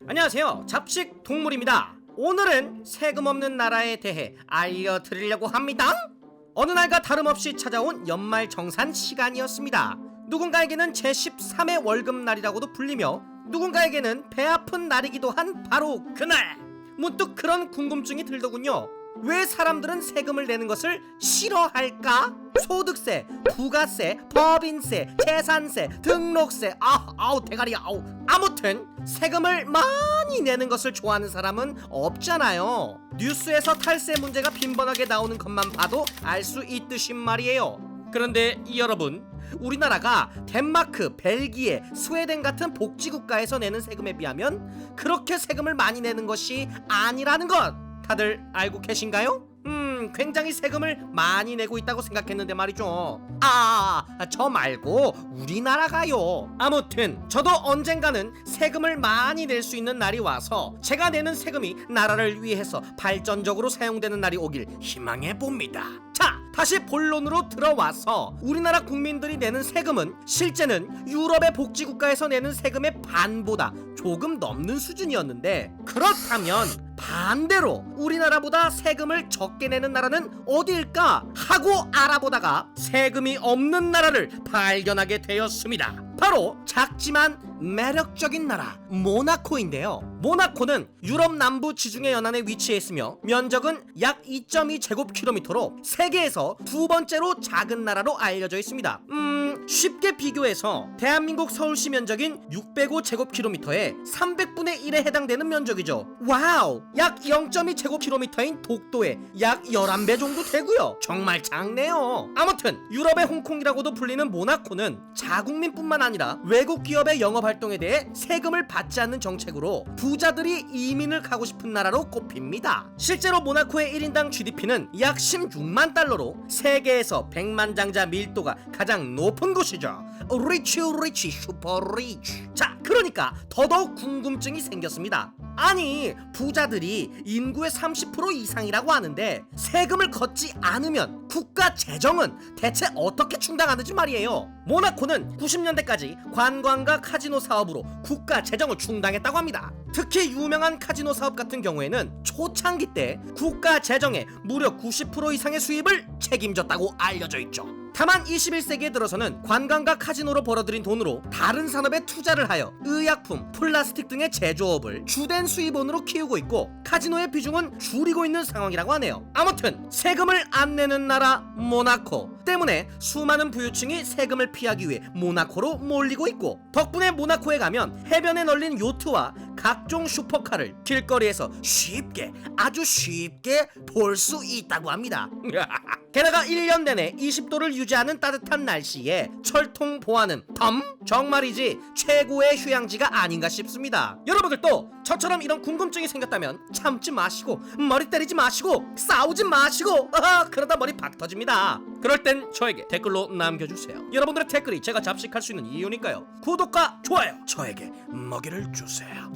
안녕하세요, 잡식 동물입니다. 오늘은 세금 없는 나라에 대해 알려드리려고 합니다. 어느 날과 다름없이 찾아온 연말정산 시간이었습니다. 누군가에게는 제13의 월급날이라고도 불리며 누군가에게는 배 아픈 날이기도 한 바로 그날, 문득 그런 궁금증이 들더군요. 왜 사람들은 세금을 내는 것을 싫어할까? 소득세, 부가세, 법인세, 재산세, 등록세, 아우 대가리, 아무튼 세금을 많이 내는 것을 좋아하는 사람은 없잖아요. 뉴스에서 탈세 문제가 빈번하게 나오는 것만 봐도 알 수 있듯이 말이에요. 그런데 여러분, 우리나라가 덴마크, 벨기에, 스웨덴 같은 복지국가에서 내는 세금에 비하면 그렇게 세금을 많이 내는 것이 아니라는 것 다들 알고 계신가요? 굉장히 세금을 많이 내고 있다고 생각했는데 말이죠. 저 말고 우리나라가요. 아무튼 저도 언젠가는 세금을 많이 낼 수 있는 날이 와서 제가 내는 세금이 나라를 위해서 발전적으로 사용되는 날이 오길 희망해 봅니다. 자, 다시 본론으로 들어와서 우리나라 국민들이 내는 세금은 실제는 유럽의 복지국가에서 내는 세금의 반보다 조금 넘는 수준이었는데, 그렇다면 반대로 우리나라보다 세금을 적게 내는 나라는 어디일까 하고 알아보다가 세금이 없는 나라를 발견하게 되었습니다. 바로 작지만 매력적인 나라 모나코인데요. 모나코는 유럽 남부 지중해 연안에 위치해 있으며 면적은 약 2.2제곱킬로미터로 세계에서 두 번째로 작은 나라로 알려져 있습니다. 쉽게 비교해서 대한민국 서울시 면적인 605제곱킬로미터에 300분의 1에 해당되는 면적이죠. 와우! 약 0.2제곱킬로미터인 독도의 약 11배 정도 되고요. 정말 작네요. 아무튼 유럽의 홍콩이라고도 불리는 모나코는 자국민뿐만 아니라 외국 기업의 영업 활동에 대해 세금을 받지 않는 정책으로 부자들이 이민을 가고 싶은 나라로 꼽힙니다. 실제로 모나코의 1인당 GDP는 약 16만 달러로 세계에서 백만장자 밀도가 가장 높은 곳이죠. 리치 슈퍼 리치. 자, 그러니까 더더욱 궁금증이 생겼습니다. 아니, 부자들이 인구의 30% 이상이라고 하는데 세금을 걷지 않으면 국가 재정은 대체 어떻게 충당하는지 말이에요. 모나코는 90년대까지 관광과 카지노 사업으로 국가 재정을 충당했다고 합니다. 특히 유명한 카지노 사업 같은 경우에는 초창기 때 국가 재정의 무려 90% 이상의 수입을 책임졌다고 알려져 있죠. 다만 21세기에 들어서는 관광과 카지노로 벌어들인 돈으로 다른 산업에 투자를 하여 의약품, 플라스틱 등의 제조업을 주된 수입원으로 키우고 있고 카지노의 비중은 줄이고 있는 상황이라고 하네요. 아무튼 세금을 안 내는 나라 모나코 때문에 수많은 부유층이 세금을 피하기 위해 모나코로 몰리고 있고, 덕분에 모나코에 가면 해변에 널린 요트와 각종 슈퍼카를 길거리에서 쉽게, 아주 쉽게 볼 수 있다고 합니다. 게다가 1년 내내 20도를 유지하는 따뜻한 날씨에 철통 보안은 정말이지 최고의 휴양지가 아닌가 싶습니다. 여러분들도 저처럼 이런 궁금증이 생겼다면 참지 마시고, 머리 때리지 마시고, 싸우지 마시고, 그러다 머리 박 터집니다. 그럴 땐 저에게 댓글로 남겨주세요. 여러분들의 댓글이 제가 잡식할 수 있는 이유니까요. 구독과 좋아요, 저에게 먹이를 주세요.